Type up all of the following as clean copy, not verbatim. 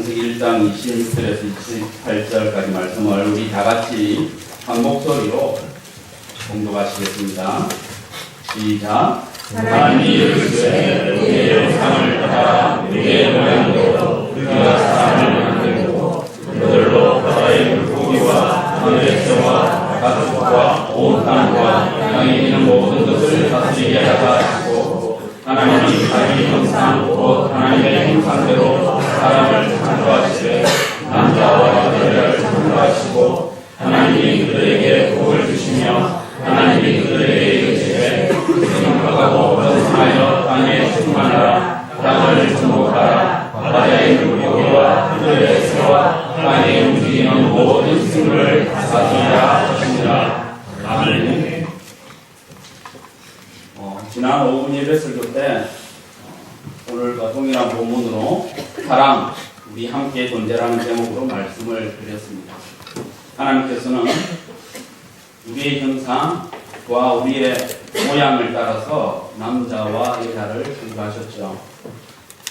창세기 1장 26절에서 28절까지 말씀을 우리 다 같이 한 목소리로 공독하시겠습니다. 시작. 하나님이 이르시되 우리의 형상을 따라 우리의 모양대로 우리가 사람을 만들고 그들로 바다의 물고기와 하늘의 새와 가축과 온 땅과 땅에 있는 모든 것을 다스리게 하라 하시고 하나님이 자기 형상 곧 하나님의 형상대로 사람을 창조하시되 남자와 여자를 창조하시고 하나님이 그들에게 복을 주시며 하나님이 그들에게 이르시되 생육하고 번성하여 땅에 충만하라 땅을 정복하라 바다의 물고기와 하늘의 새와 땅에 움직이는 모든 생물을 다스리라 하시니라. 아멘. 지난 5분 예배 설교 때 오늘과 동일한 본문으로 사랑, 우리 함께 존재라는 제목으로 말씀을 드렸습니다. 하나님께서는 우리의 형상과 우리의 모양을 따라서 남자와 여자를 창조하셨죠.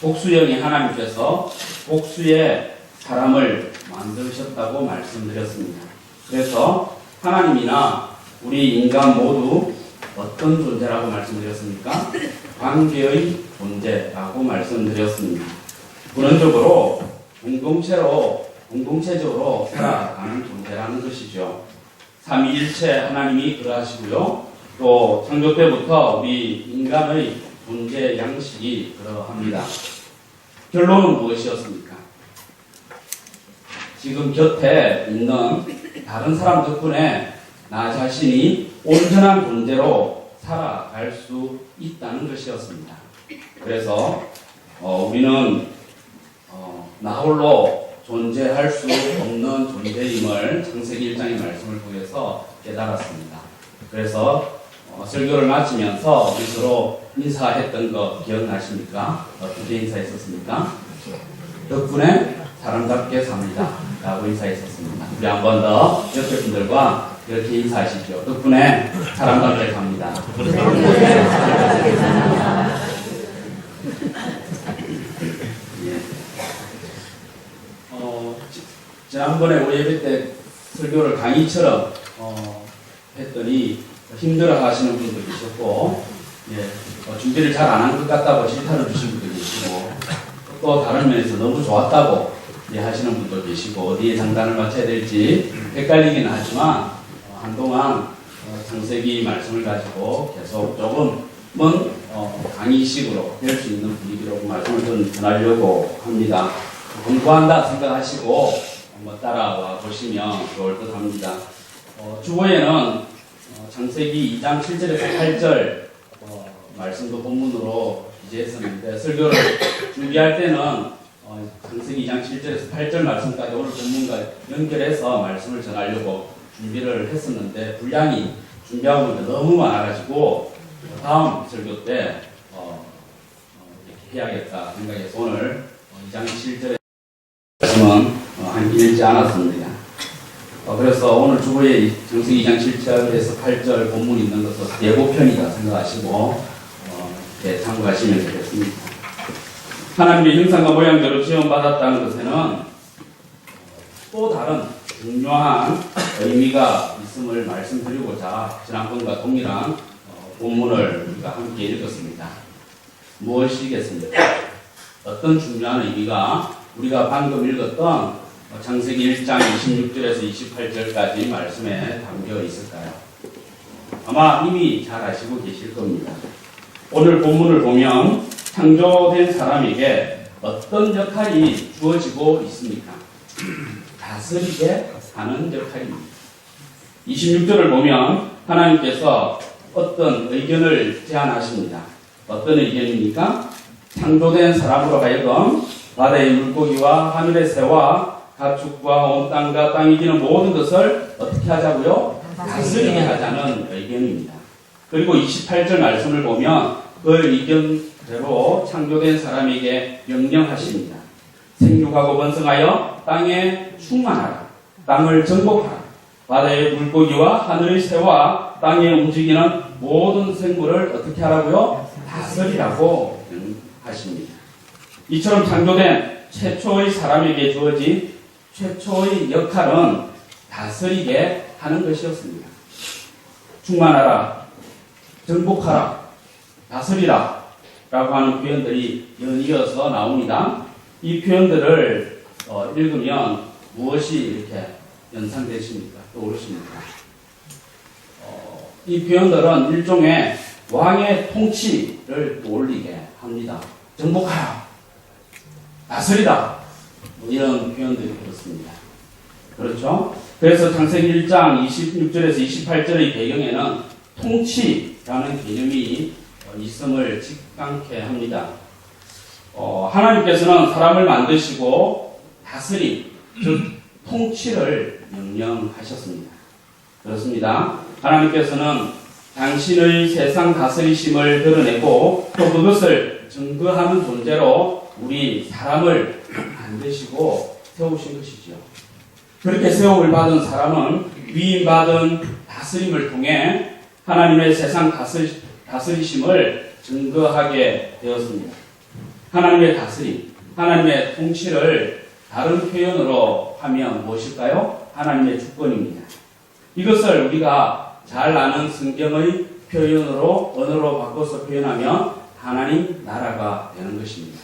복수형의 하나님께서 복수의 사람을 만드셨다고 말씀드렸습니다. 그래서 하나님이나 우리 인간 모두 어떤 존재라고 말씀드렸습니까? 관계의 존재라고 말씀드렸습니다. 근원적으로 공동체적으로 살아가는 존재라는 것이죠. 삼위일체 하나님이 그러하시고요. 또 창조 때부터 우리 인간의 존재 양식이 그러합니다. 결론은 무엇이었습니까? 지금 곁에 있는 다른 사람 덕분에 나 자신이 온전한 존재로 살아갈 수 있다는 것이었습니다. 그래서 우리는 나 홀로 존재할 수 없는 존재임을 창세기 1장의 말씀을 통해서 깨달았습니다. 그래서 설교를 마치면서 우리 서로 인사했던 거 기억나십니까? 어떻게 인사했었습니까? 덕분에 사람답게 삽니다 라고 인사했었습니다. 우리 한 번 더 옆에 분들과 이렇게 인사하시죠. 덕분에 사람답게 삽니다. 지난번에 우리 예배 때 설교를 강의처럼 했더니 힘들어 하시는 분도 계셨고, 준비를 잘 안 한 것 같다고 질타를 주신 분도 계시고, 또 다른 면에서 너무 좋았다고 하시는 분도 계시고, 어디에 장단을 맞춰야 될지 헷갈리긴 하지만, 한동안 창세기 말씀을 가지고 계속 조금은 강의식으로 될 수 있는 분위기로 말씀을 좀 전하려고 합니다. 공부한다 생각하시고 한번 따라와 보시면 좋을 듯 합니다. 주보에는 창세기 2장 7절에서 8절 말씀도 본문으로 기재했었는데 설교를 준비할 때는 창세기 2장 7절에서 8절 말씀까지 오늘 본문과 연결해서 말씀을 전하려고 준비를 했었는데 분량이 준비하고 보니까 너무 많아가지고 다음 설교 때 이렇게 해야겠다 생각해서 오늘 2장 7절에 말씀은 한길 읽지 않았습니다. 그래서 오늘 주보에 창세기 2장 7절에서 8절 본문이 있는 것은 예고편이다 생각하시고 참고하시면 되겠습니다. 하나님의 형상과 모양대로 지원받았다는 것에는 또 다른 중요한 의미가 있음을 말씀드리고자 지난번과 동일한 본문을 우리가 함께 읽었습니다. 무엇이겠습니까? 어떤 중요한 의미가 우리가 방금 읽었던 창세기 1장 26절에서 28절까지 말씀에 담겨 있을까요? 아마 이미 잘 아시고 계실 겁니다. 오늘 본문을 보면 창조된 사람에게 어떤 역할이 주어지고 있습니까? 다스리게 하는 역할입니다. 26절을 보면 하나님께서 어떤 의견을 제안하십니다. 어떤 의견입니까? 창조된 사람으로 하여금 바다의 물고기와 하늘의 새와 가축과 온 땅과 땅이 기는 모든 것을 어떻게 하자고요? 다스리게 하자는 의견입니다. 그리고 28절 말씀을 보면 그 의견대로 창조된 사람에게 명령하십니다. 생육하고 번성하여 땅에 충만하라. 땅을 정복하라. 바다의 물고기와 하늘의 새와 땅에 움직이는 모든 생물을 어떻게 하라고요? 다스리라고 하십니다. 이처럼 창조된 최초의 사람에게 주어진 최초의 역할은 다스리게 하는 것이었습니다. 충만하라, 정복하라, 다스리라 라고 하는 표현들이 연이어서 나옵니다. 이 표현들을 읽으면 무엇이 이렇게 연상되십니까? 떠오르십니까? 이 표현들은 일종의 왕의 통치를 떠올리게 합니다. 정복하라, 다스리다, 이런 표현들이 그렇습니다. 그렇죠? 그래서 창세기 1장 26절에서 28절의 배경에는 통치라는 개념이 있음을 직감케 합니다. 하나님께서는 사람을 만드시고 다스림, 즉 통치를 명령하셨습니다. 그렇습니다. 하나님께서는 당신의 세상 다스리심을 드러내고 또 그것을 증거하는 존재로 우리 사람을 만드시고 세우신 것이죠. 그렇게 세움을 받은 사람은 위임받은 다스림을 통해 하나님의 세상 다스리심을 증거하게 되었습니다. 하나님의 다스림, 하나님의 통치를 다른 표현으로 하면 무엇일까요? 하나님의 주권입니다. 이것을 우리가 잘 아는 성경의 표현으로 언어로 바꿔서 표현하면 하나님 나라가 되는 것입니다.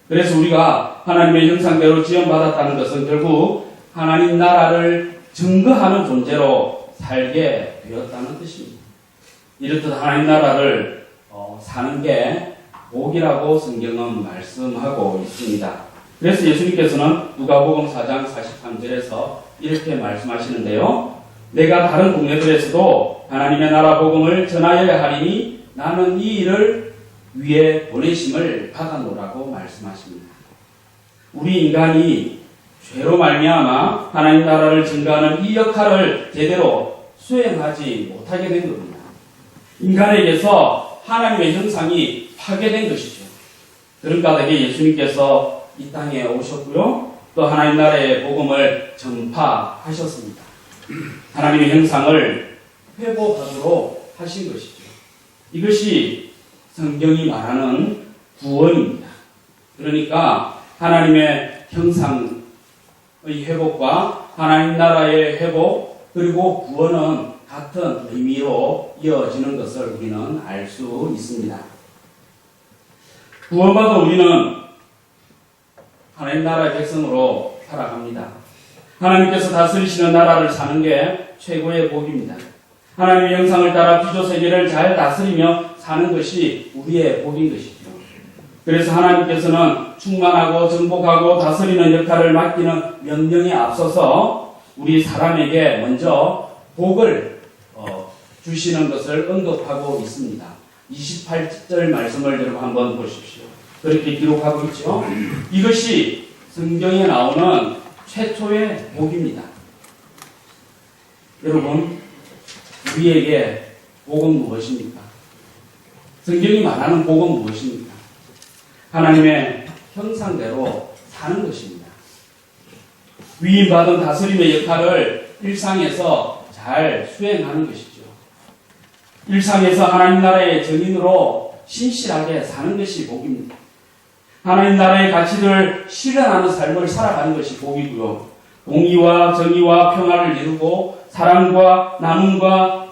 그래서 우리가 하나님의 형상대로 지원받았다는 것은 결국 하나님 나라를 증거하는 존재로 살게 되었다는 뜻입니다. 이렇듯 하나님 나라를 사는 게 복이라고 성경은 말씀하고 있습니다. 그래서 예수님께서는 누가복음 4장 43절에서 이렇게 말씀하시는데요. 내가 다른 동네들에서도 하나님의 나라 복음을 전하여야 하리니 나는 이 일을 위해 보내심을 받았노라고 말씀하십니다. 우리 인간이 죄로 말미암아 하나님 나라를 증거하는 이 역할을 제대로 수행하지 못하게 된 겁니다. 인간에게서 하나님의 형상이 파괴된 것이죠. 그런 까닭에 예수님께서 이 땅에 오셨고요. 또 하나님 나라의 복음을 전파하셨습니다. 하나님의 형상을 회복하도록 하신 것이죠. 이것이 성경이 말하는 구원입니다. 그러니까 하나님의 형상의 회복과 하나님 나라의 회복 그리고 구원은 같은 의미로 이어지는 것을 우리는 알 수 있습니다. 구원받은 우리는 하나님 나라의 백성으로 살아갑니다. 하나님께서 다스리시는 나라를 사는 게 최고의 복입니다. 하나님의 형상을 따라 피조세계를 잘 다스리며 사는 것이 우리의 복인 것이죠. 그래서 하나님께서는 충만하고 정복하고 다스리는 역할을 맡기는 명령에 앞서서 우리 사람에게 먼저 복을 주시는 것을 언급하고 있습니다. 28절 말씀을 여러분 한번 보십시오. 그렇게 기록하고 있죠. 이것이 성경에 나오는 최초의 복입니다. 여러분, 우리에게 복은 무엇입니까? 성경이 말하는 복은 무엇입니까? 하나님의 형상대로 사는 것입니다. 위임받은 다스림의 역할을 일상에서 잘 수행하는 것이죠. 일상에서 하나님 나라의 증인으로 신실하게 사는 것이 복입니다. 하나님 나라의 가치를 실현하는 삶을 살아가는 것이 복이고요. 공의와 정의와 평화를 이루고 사랑과 나눔과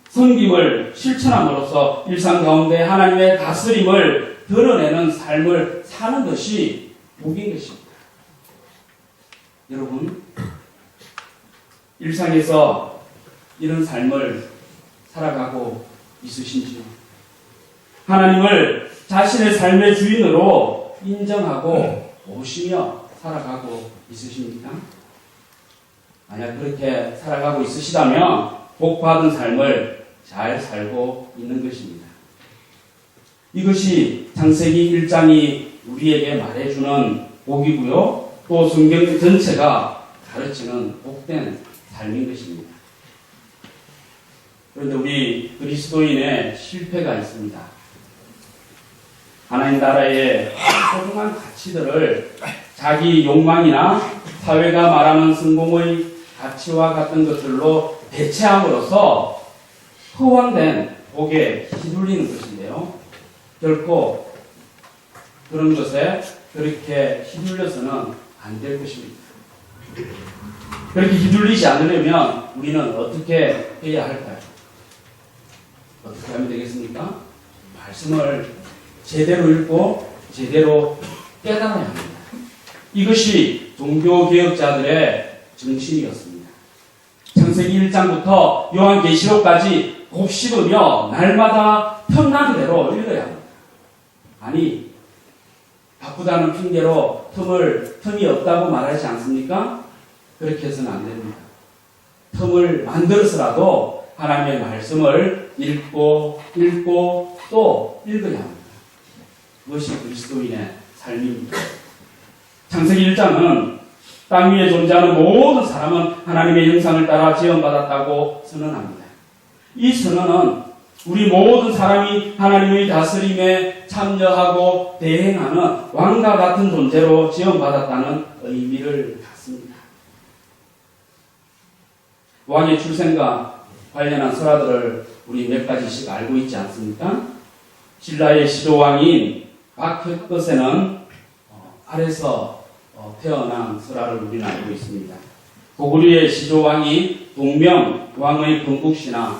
섬김을 실천함으로써 일상 가운데 하나님의 다스림을 드러내는 삶을 사는 것이 복인 것입니다. 여러분, 일상에서 이런 삶을 살아가고 있으신지요? 하나님을 자신의 삶의 주인으로 인정하고 모시며 살아가고 있으십니까? 만약 그렇게 살아가고 있으시다면 복받은 삶을 잘 살고 있는 것입니다. 이것이 창세기 1장이 우리에게 말해주는 복이고요. 또 성경 전체가 가르치는 복된 삶인 것입니다. 그런데 우리 그리스도인의 실패가 있습니다. 하나님 나라의 소중한 가치들을 자기 욕망이나 사회가 말하는 성공의 가치와 같은 것들로 대체함으로써 허황된 복에 휘둘리는 것인데요. 결코 그런 것에 그렇게 휘둘려서는 안 될 것입니다. 그렇게 휘둘리지 않으려면 우리는 어떻게 해야 할까요? 어떻게 하면 되겠습니까? 말씀을 제대로 읽고 제대로 깨달아야 합니다. 이것이 종교개혁자들의 정신이었습니다. 창세기 1장부터 요한계시록까지 곱씹으며 날마다 틈나는 대로 읽어야 합니다. 아니, 바쁘다는 핑계로 틈이 없다고 말하지 않습니까? 그렇게 해서는 안 됩니다. 틈을 만들어서라도 하나님의 말씀을 읽고 또 읽어야 합니다. 그것이 그리스도인의 삶입니다. 창세기 1장은 땅 위에 존재하는 모든 사람은 하나님의 형상을 따라 지음받았다고 선언합니다. 이 선언은 우리 모든 사람이 하나님의 다스림에 참여하고 대행하는 왕과 같은 존재로 지음받았다는 의미를 갖습니다. 왕의 출생과 관련한 설화들을 우리 몇 가지씩 알고 있지 않습니까? 신라의 시조왕인 박혁거세는 아래서 태어난 설화를 우리는 알고 있습니다. 고구려의 시조왕이 동명왕의 건국신화를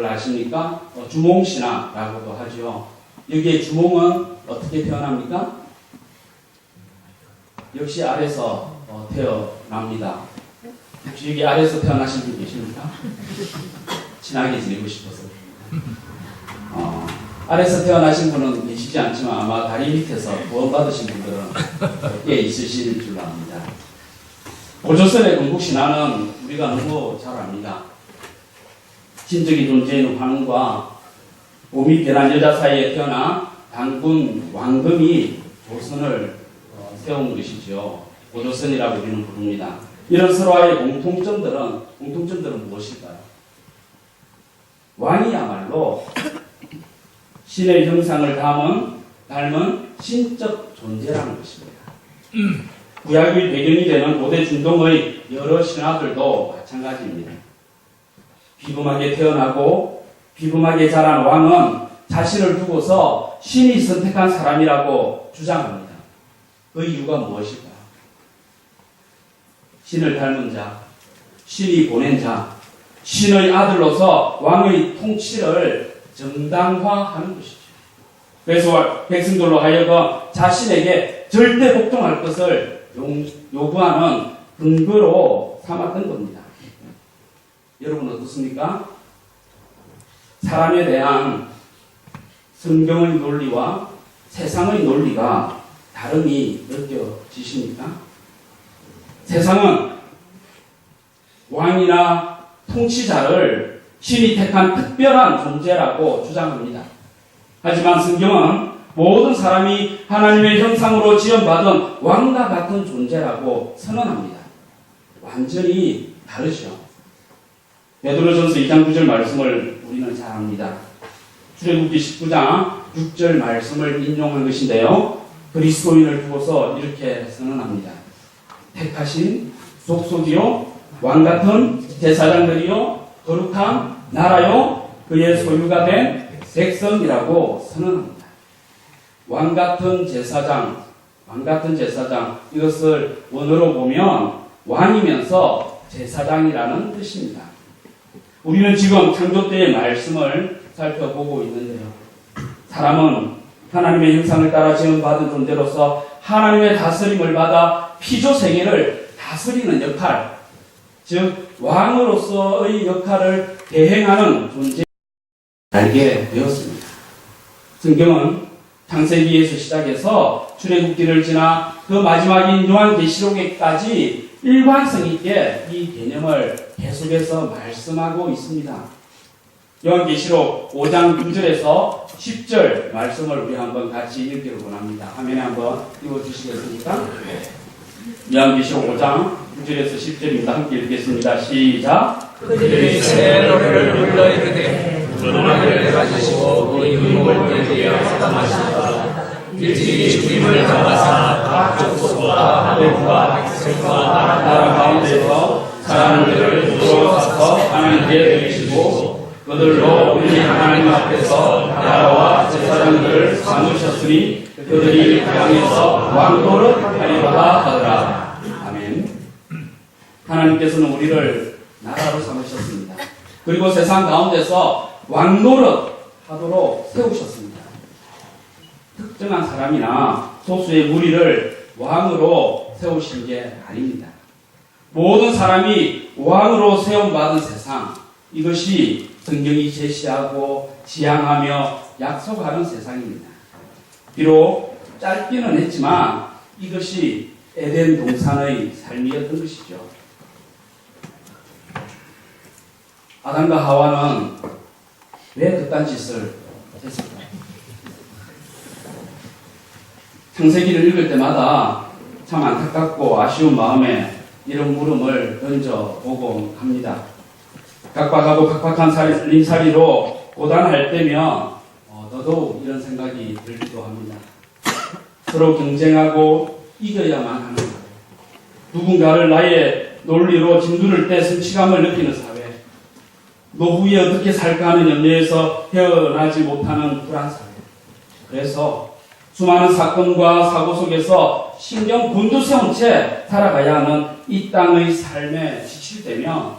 아십니까? 주몽신화라고도 하죠. 여기에 주몽은 어떻게 태어납니까? 역시 아래서 태어납니다. 혹시 여기 아래서 태어나신 분 계십니까? 친하게 지내고 싶어서. 아래서 태어나신 분은 계시지 않지만 아마 다리 밑에서 구원받으신 분들은 꽤 있으실 줄 압니다. 고조선의 건국신화는 우리가 너무 잘 압니다. 신적인 존재인 황과 몸이 변한 여자 사이에 태어나 당군 왕금이 조선을 세운 것이죠. 고조선이라고 우리는 부릅니다. 이런 설화의 공통점들은 무엇일까요? 왕이야말로 신의 형상을 닮은 신적 존재라는 것입니다. 구약의 배경이 되는 고대 중동의 여러 신화들도 마찬가지입니다. 비범하게 태어나고 비범하게 자란 왕은 자신을 두고서 신이 선택한 사람이라고 주장합니다. 그 이유가 무엇일까요? 신을 닮은 자, 신이 보낸 자, 신의 아들로서 왕의 통치를 정당화하는 것이죠. 그래서 백성들로 하여금 자신에게 절대 복종할 것을 요구하는 근거로 삼았던 겁니다. 여러분 어떻습니까? 사람에 대한 성경의 논리와 세상의 논리가 다름이 느껴지십니까? 세상은 왕이나 통치자를 신이 택한 특별한 존재라고 주장합니다. 하지만 성경은 모든 사람이 하나님의 형상으로 지음받은 왕과 같은 존재라고 선언합니다. 완전히 다르죠. 베드로전서 2장 9절 말씀을 우리는 잘 압니다. 출애굽기 19장 6절 말씀을 인용한 것인데요. 그리스도인을 두고서 이렇게 선언합니다. 택하신 족속이요 왕같은 제사장들이요 거룩한 나라요 그의 소유가 된 백성이라고 선언합니다. 왕같은 제사장 이것을 원어로 보면 왕이면서 제사장이라는 뜻입니다. 우리는 지금 창조 때의 말씀을 살펴보고 있는데요. 사람은 하나님의 형상을 따라 지음받은 존재로서 하나님의 다스림을 받아 피조 세계를 다스리는 역할, 즉 왕으로서의 역할을 대행하는 존재를 알게 되었습니다. 성경은 창세기에서 시작해서 출애굽기를 지나 그 마지막인 요한계시록에까지 일관성 있게 이 개념을 계속해서 말씀하고 있습니다. 요한계시록 5장 9절에서 10절 말씀을 우리 한번 같이 읽기를 원합니다. 화면에 한번 띄워주시겠습니까? 요한계시록 5장 9절에서 10절입니다. 함께 읽겠습니다. 시작. 그들이 새 노래를 불러 이르되 음악을 가지시고 그 유목을 내리어 사랑하시다. 일찍이 주님을 잡아사 각 족속과 하늘과 백성과 나라 가운데서 사람들을 들어와서 하나님께 드리시고 그들로 우리 하나님 앞에서 나라와 제사장들을 삼으셨으니 그들이 땅에서 왕노릇 하리로다 하더라. 아멘. 하나님께서는 우리를 나라로 삼으셨습니다. 그리고 세상 가운데서 왕노릇 하도록 세우셨습니다. 특정한 사람이나 소수의 무리를 왕으로 세우신 게 아닙니다. 모든 사람이 왕으로 세움받은 세상, 이것이 성경이 제시하고 지향하며 약속하는 세상입니다. 비록 짧기는 했지만 이것이 에덴 동산의 삶이었던 것이죠. 아담과 하와는 왜 그딴 짓을 했을까요? 창세기를 읽을 때마다 참 안타깝고 아쉬운 마음에 이런 물음을 던져보곤 합니다. 각박하고 각박한 살림살이로 고단할 때면 더더욱 이런 생각이 들기도 합니다. 서로 경쟁하고 이겨야만 하는 사회, 누군가를 나의 논리로 짓누를 때 성취감을 느끼는 사회, 노후에 어떻게 살까 하는 염려에서 헤어나지 못하는 불안 사회. 그래서 수많은 사건과 사고 속에서 신경 곤두세운 채 살아가야 하는 이 땅의 삶에 지칠 때면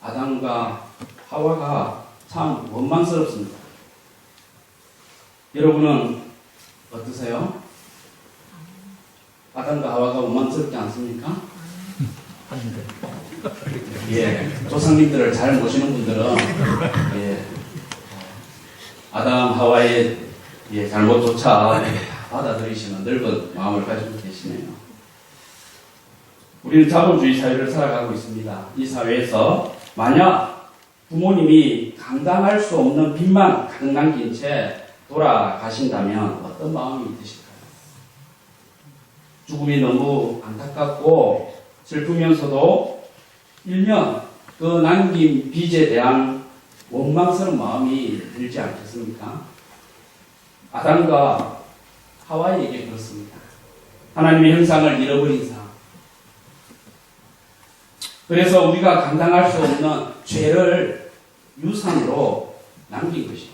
아담과 하와가 참 원망스럽습니다. 여러분은 어떠세요? 아담과 하와가 원망스럽지 않습니까? 예, 조상님들을 잘 모시는 분들은 예, 아담 하와의 잘못조차 받아들이시는 넓은 마음을 가지고 계시네요. 우리는 자본주의 사회를 살아가고 있습니다. 이 사회에서 만약 부모님이 감당할 수 없는 빚만 가득 남긴 채 돌아가신다면 어떤 마음이 드실까요? 죽음이 너무 안타깝고 슬프면서도 일면 그 남긴 빚에 대한 원망스러운 마음이 들지 않겠습니까? 아담과 하와에게 그렇습니다. 하나님의 형상을 잃어버린 삶. 그래서 우리가 감당할 수 없는 죄를 유산으로 남긴 것이죠.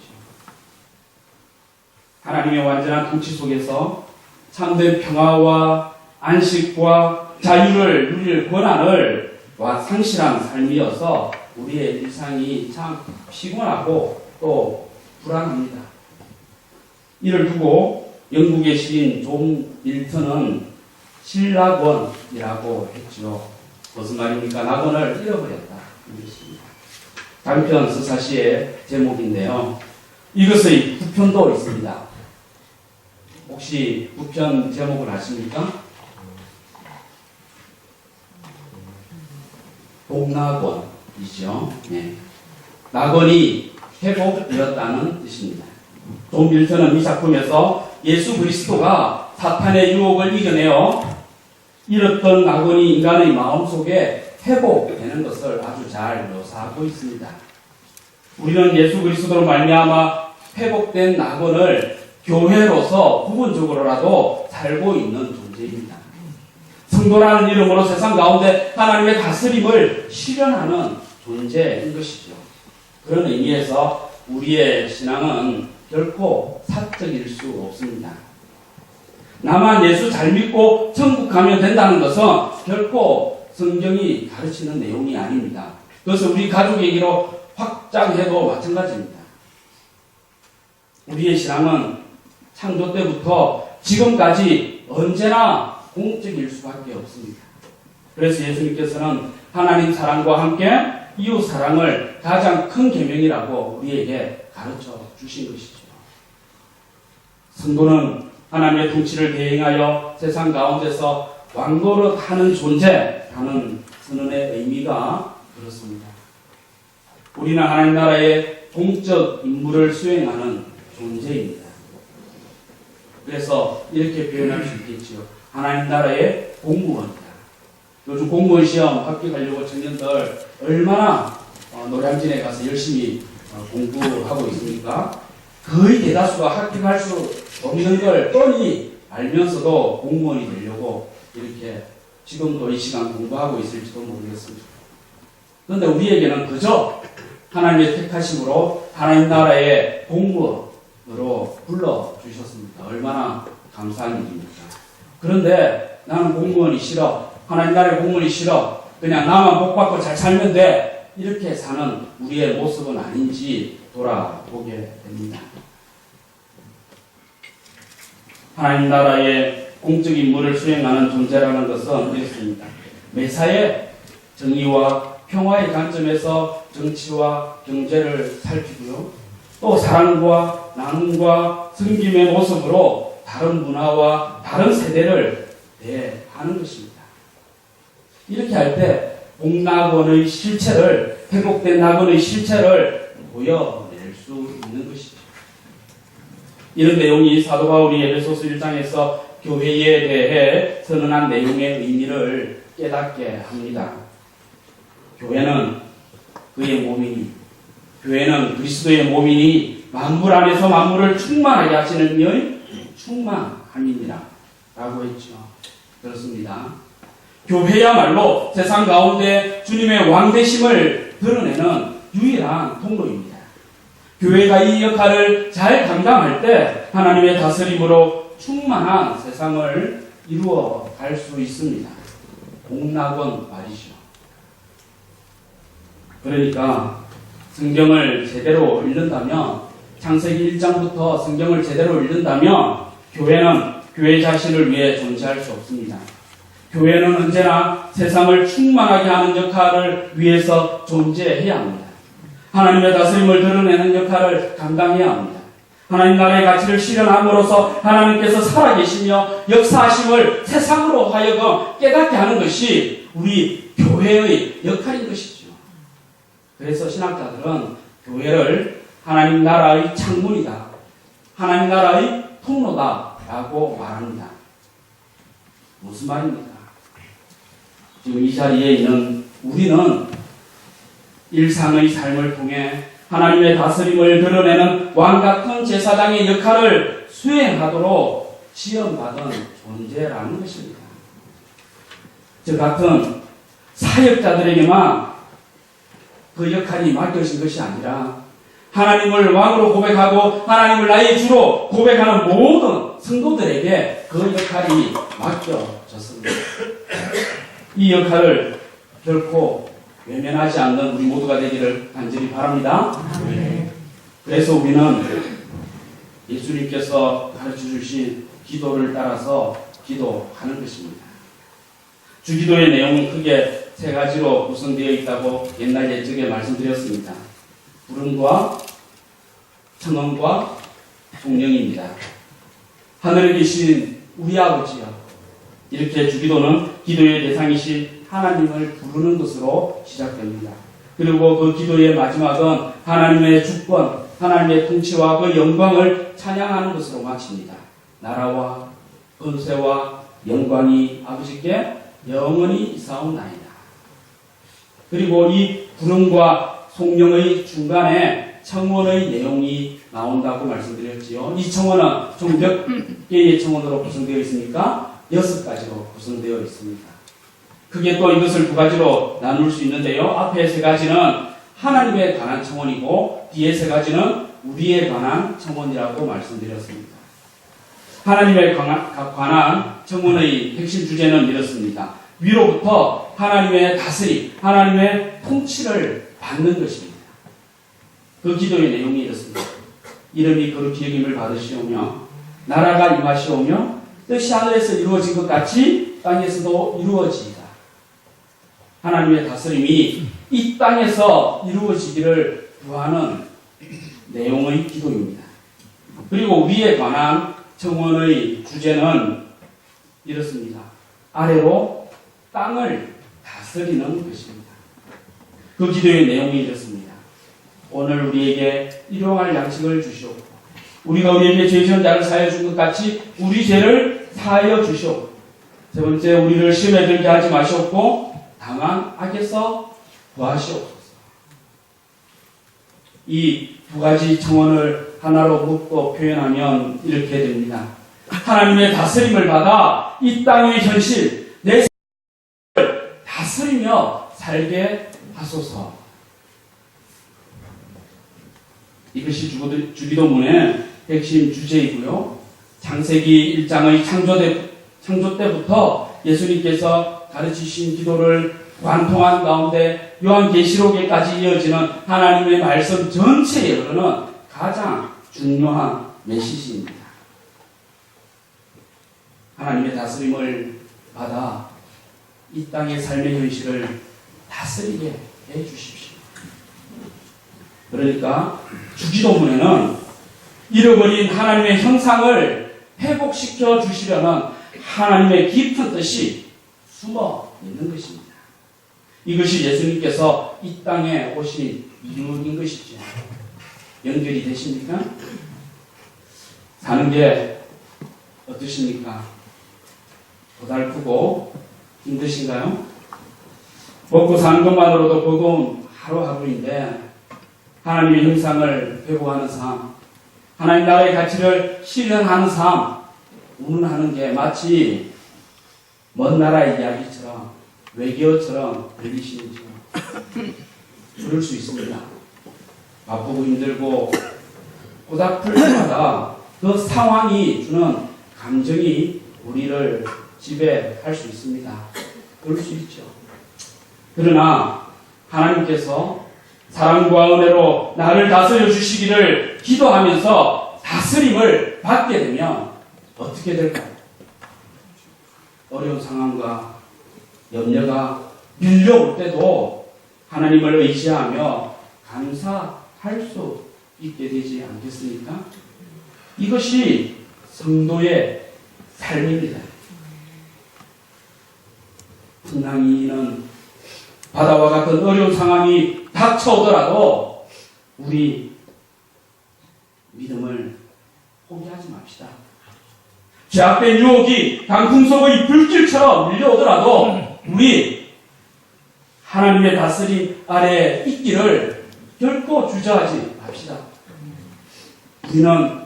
하나님의 완전한 통치 속에서 참된 평화와 안식과 자유를 누릴 권한을 상실한 삶이어서 우리의 일상이 참 피곤하고 또 불안합니다. 이를 두고 영국의 시인 존 밀턴은 신락원이라고 했죠. 무슨 말입니까? 낙원을 잃어버렸다. 이 것입니다. 단편 서사시의 제목인데요. 이것의 부편도 있습니다. 혹시 부편 제목을 아십니까? 복낙원이죠. 네. 낙원이 회복되었다는 뜻입니다. 존 밀턴은 이 작품에서 예수 그리스도가 사탄의 유혹을 이겨내어 잃었던 낙원이 인간의 마음속에 회복되는 것을 아주 잘 묘사하고 있습니다. 우리는 예수 그리스도로 말미암아 회복된 낙원을 교회로서 부분적으로라도 살고 있는 존재입니다. 성도라는 이름으로 세상 가운데 하나님의 다스림을 실현하는 존재인 것이죠. 그런 의미에서 우리의 신앙은 결코 사적일 수 없습니다. 나만 예수 잘 믿고 천국 가면 된다는 것은 결코 성경이 가르치는 내용이 아닙니다. 그것을 우리 가족에게로 확장해도 마찬가지입니다. 우리의 신앙은 창조 때부터 지금까지 언제나 공적일 수밖에 없습니다. 그래서 예수님께서는 하나님 사랑과 함께 이웃 사랑을 가장 큰 계명이라고 우리에게 가르쳐 주신 것이죠. 성도는 하나님의 통치를 대행하여 세상 가운데서 왕노릇하는 존재라는 선언의 의미가 그렇습니다. 우리는 하나님 나라의 공적 임무를 수행하는 존재입니다. 그래서 이렇게 표현할 수 있겠지요. 하나님 나라의 공무원이다. 요즘 공무원 시험 합격하려고 청년들 얼마나 노량진에 가서 열심히 공부하고 있습니까? 거의 대다수가 합격할 수 없는 걸 뻔히 알면서도 공무원이 되려고 이렇게 지금도 이 시간 공부하고 있을지도 모르겠습니다. 그런데 우리에게는 그저 하나님의 택하심으로 하나님 나라의 공무원으로 불러주셨습니다. 얼마나 감사한 일입니다. 그런데 나는 공무원이 싫어. 하나님 나라의 공무원이 싫어. 그냥 나만 복 받고 잘 살면 돼. 이렇게 사는 우리의 모습은 아닌지 돌아보게 됩니다. 하나님 나라의 공적 임무를 수행하는 존재라는 것은 이렇습니다. 매사에 정의와 평화의 관점에서 정치와 경제를 살피고요. 또 사랑과 나눔과 섬김의 모습으로 다른 문화와 다른 세대를 대하는 것입니다. 이렇게 할 때 복낙원의 실체를, 회복된 낙원의 실체를 보여낼 수 있는 것이죠. 이런 내용이 사도 바울이 에베소서 1장에서 교회에 대해 선언한 내용의 의미를 깨닫게 합니다. 교회는 그의 몸이니, 교회는 그리스도의 몸이니 만물 안에서 만물을 충만하게 하시는 이의 충만함이니라 라고 했죠. 그렇습니다. 교회야말로 세상 가운데 주님의 왕되심을 드러내는 유일한 통로입니다. 교회가 이 역할을 잘 감당할 때 하나님의 다스림으로 충만한 세상을 이루어 갈 수 있습니다. 복낙원 말이죠. 그러니까 성경을 제대로 읽는다면, 창세기 1장부터 성경을 제대로 읽는다면 교회는 교회 자신을 위해 존재할 수 없습니다. 교회는 언제나 세상을 충만하게 하는 역할을 위해서 존재해야 합니다. 하나님의 다스림을 드러내는 역할을 감당해야 합니다. 하나님 나라의 가치를 실현함으로써 하나님께서 살아계시며 역사하심을 세상으로 하여금 깨닫게 하는 것이 우리 교회의 역할인 것이죠. 그래서 신학자들은 교회를 하나님 나라의 창문이다, 하나님 나라의 통로다라고 말합니다. 무슨 말입니까? 지금 이 자리에 있는 우리는 일상의 삶을 통해 하나님의 다스림을 드러내는 왕같은 제사장의 역할을 수행하도록 지원받은 존재라는 것입니다. 저 같은 사역자들에게만 그 역할이 맡겨진 것이 아니라 하나님을 왕으로 고백하고 하나님을 나의 주로 고백하는 모든 성도들에게 그 역할이 맡겨졌습니다. 이 역할을 결코 외면하지 않는 우리 모두가 되기를 간절히 바랍니다. 그래서 우리는 예수님께서 가르쳐 주신 기도를 따라서 기도하는 것입니다. 주기도의 내용은 크게 세 가지로 구성되어 있다고 옛날 예적에 말씀드렸습니다. 부름과 청원과 성령입니다. 하늘에 계신 우리 아버지여, 이렇게 주기도는 기도의 대상이신 하나님을 부르는 것으로 시작됩니다. 그리고 그 기도의 마지막은 하나님의 주권, 하나님의 통치와 그 영광을 찬양하는 것으로 마칩니다. 나라와 권세와 영광이 아버지께 영원히 있사옵나이다. 그리고 이 부름과 성령의 중간에 청원의 내용이 나온다고 말씀드렸지요. 이 청원은 총 몇 개의 청원으로 구성되어 있습니까? 6가지로 구성되어 있습니다. 크게 또 이것을 2가지로 나눌 수 있는데요. 앞에 3가지는 하나님에 관한 청원이고 뒤에 3가지는 우리에 관한 청원이라고 말씀드렸습니다. 하나님에 관한 청원의 핵심 주제는 이렇습니다. 위로부터 하나님의 다스림, 하나님의 통치를 받는 것입니다. 그 기도의 내용이 이렇습니다. 이름이 거룩히 여김을 받으시오며 나라가 임하시오며 뜻이 하늘에서 이루어진 것 같이 땅에서도 이루어지이다. 하나님의 다스림이 이 땅에서 이루어지기를 구하는 내용의 기도입니다. 그리고 위에 관한 청원의 주제는 이렇습니다. 아래로 땅을 다스리는 것입니다. 그 기도의 내용이 이렇습니다. 오늘 우리에게 일용할 양식을 주시옵고 우리가 우리에게 죄 지은 자를 사하여 준 것 같이 우리 죄를 사하여 주시옵고 세 번째, 우리를 시험에 들게 하지 마시옵고 다만 악에서 구하시옵소서. 이 2가지 청원을 하나로 묶고 표현하면 이렇게 됩니다. 하나님의 다스림을 받아 이 땅의 현실, 내 삶을 다스리며 살게 하소서. 이것이 주기도문의 핵심 주제이고요. 창세기 1장의 창조 때부터 예수님께서 가르치신 기도를 관통한 가운데 요한계시록에까지 이어지는 하나님의 말씀 전체에 흐르는 가장 중요한 메시지입니다. 하나님의 다스림을 받아 이 땅의 삶의 현실을 다스리게 해 주십시오. 그러니까 주기도문에는 잃어버린 하나님의 형상을 회복시켜 주시려는 하나님의 깊은 뜻이 숨어 있는 것입니다. 이것이 예수님께서 이 땅에 오신 이유인 것이죠. 연결이 되십니까? 사는 게 어떠십니까? 고달프고 힘드신가요? 먹고 사는 것만으로도 버거운 하루하루인데 하나님의 형상을 회복하는 삶, 하나님 나라의 가치를 실현하는 삶, 운운하는 게 마치 먼 나라의 이야기처럼 외계어처럼 들리시는지요. 그럴 수 있습니다. 바쁘고 힘들고 고달플 때마다 그 상황이 주는 감정이 우리를 지배할 수 있습니다. 그럴 수 있죠. 그러나 하나님께서 사랑과 은혜로 나를 다스려 주시기를 기도하면서 다스림을 받게 되면 어떻게 될까요? 어려운 상황과 염려가 밀려올 때도 하나님을 의지하며 감사할 수 있게 되지 않겠습니까? 이것이 성도의 삶입니다. 풍랑이는 바다와 같은 어려운 상황이 닥쳐오더라도 우리 믿음을 포기하지 맙시다. 죄악된 유혹이 강풍 속의 불길처럼 밀려오더라도 우리 하나님의 다스림 아래에 있기를 결코 주저하지 맙시다. 우리는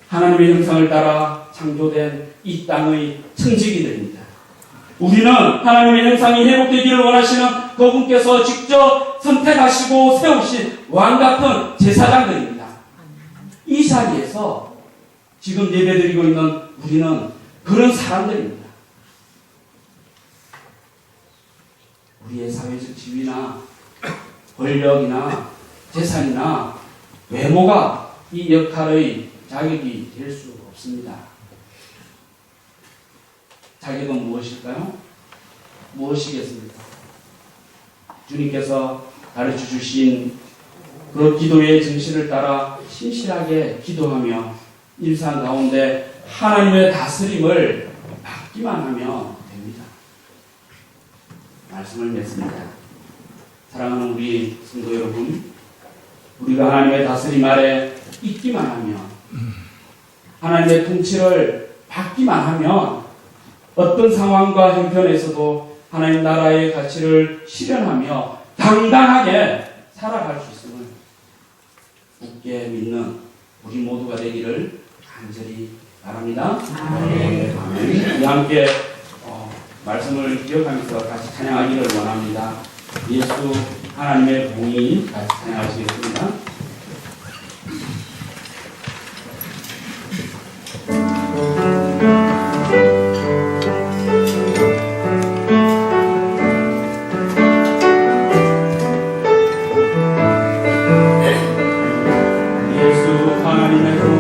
하나님의 형상을 따라 창조된 이 땅의 청지기들입니다. 우리는 하나님의 형상이 회복되기를 원하시는 그분께서 직접 선택하시고 세우신 왕같은 제사장들입니다. 이 자리에서 지금 예배드리고 있는 우리는 그런 사람들입니다. 우리의 사회적 지위나 권력이나 재산이나 외모가 이 역할의 자격이 될 수 없습니다. 자격은 무엇일까요? 무엇이겠습니까? 주님께서 가르쳐 주신 그 기도의 정신을 따라 신실하게 기도하며 일상 가운데 하나님의 다스림을 받기만 하면 됩니다. 말씀을 맺습니다. 사랑하는 우리 성도 여러분, 우리가 하나님의 다스림 아래 있기만 하면, 하나님의 통치를 받기만 하면 어떤 상황과 형편에서도 하나님 나라의 가치를 실현하며 당당하게 살아갈 수 있음을 굳게 믿는 우리 모두가 되기를 간절히 바랍니다. 아멘. 우리 함께 말씀을 기억하면서 같이 찬양하기를 원합니다. 예수 하나님의 공의 같이 찬양하시겠습니다. 하나님의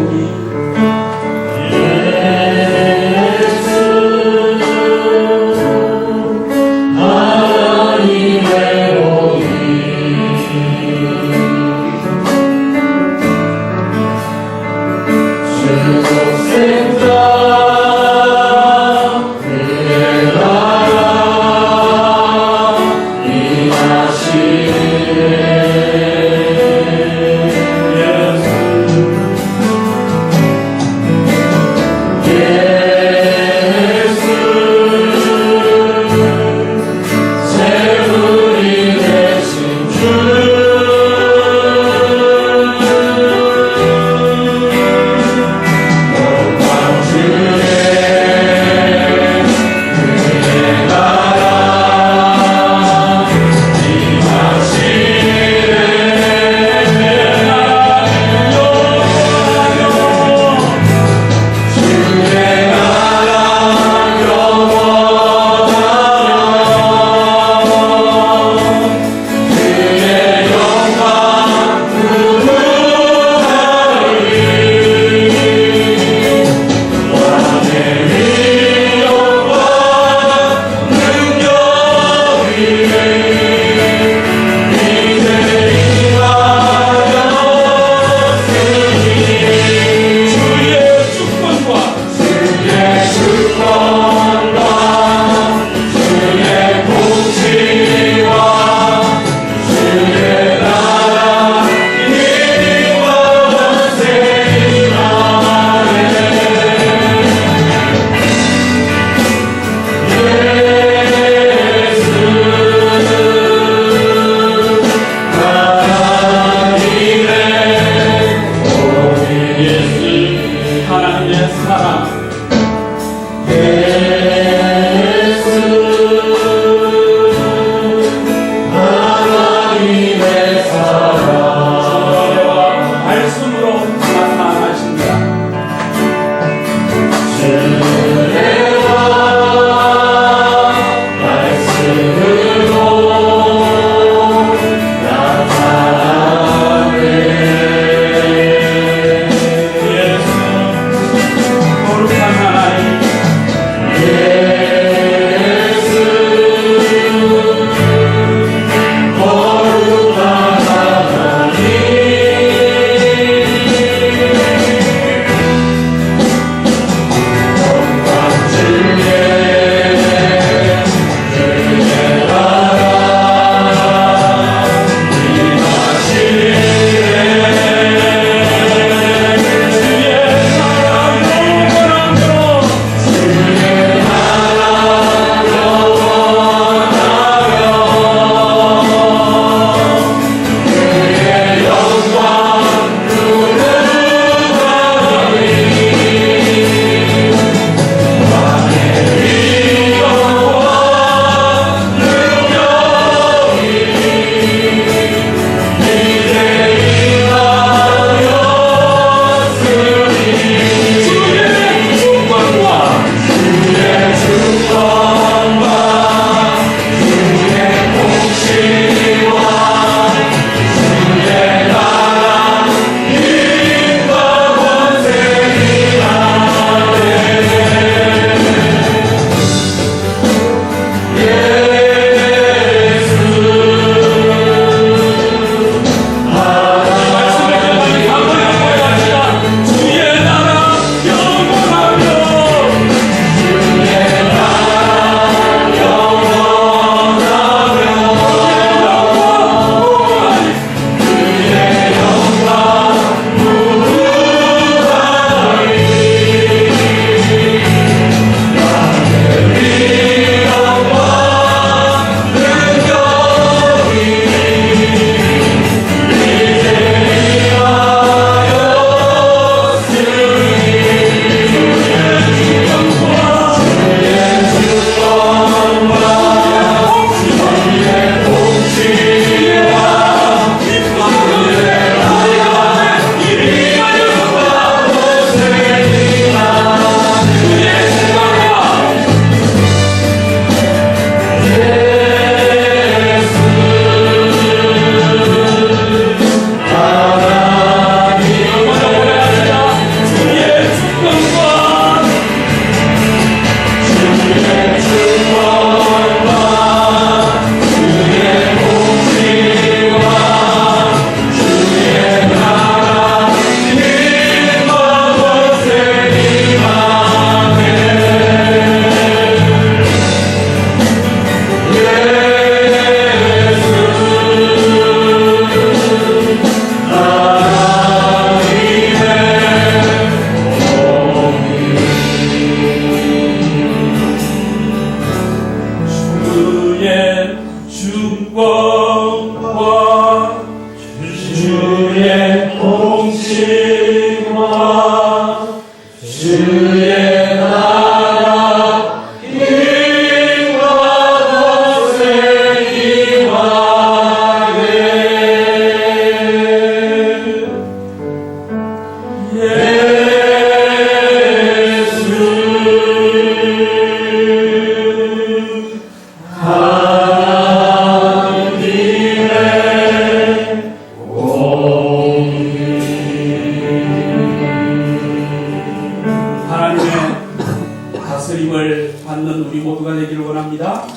다스림을 받는 우리 모두가 되기를 원합니다.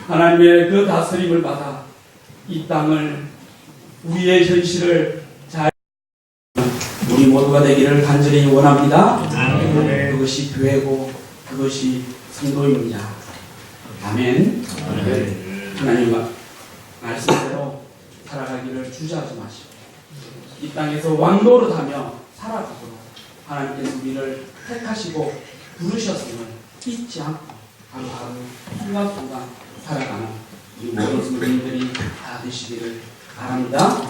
하나님의 그 다스림을 받아 이 땅을 우리의 현실을 잘 우리 모두가 되기를 간절히 원합니다. 그것이 교회고 그것이 성도입니다. 아멘. 하나님 말씀대로 살아가기를 주저하지 마시고 이 땅에서 왕노릇하며 살아가도록 하나님께서 우리를 택하시고 부르셨음을 잊지 않고 하루하루 순간순간 살아가는 우리 모든 성도님들이 다 되시기를 바랍니다.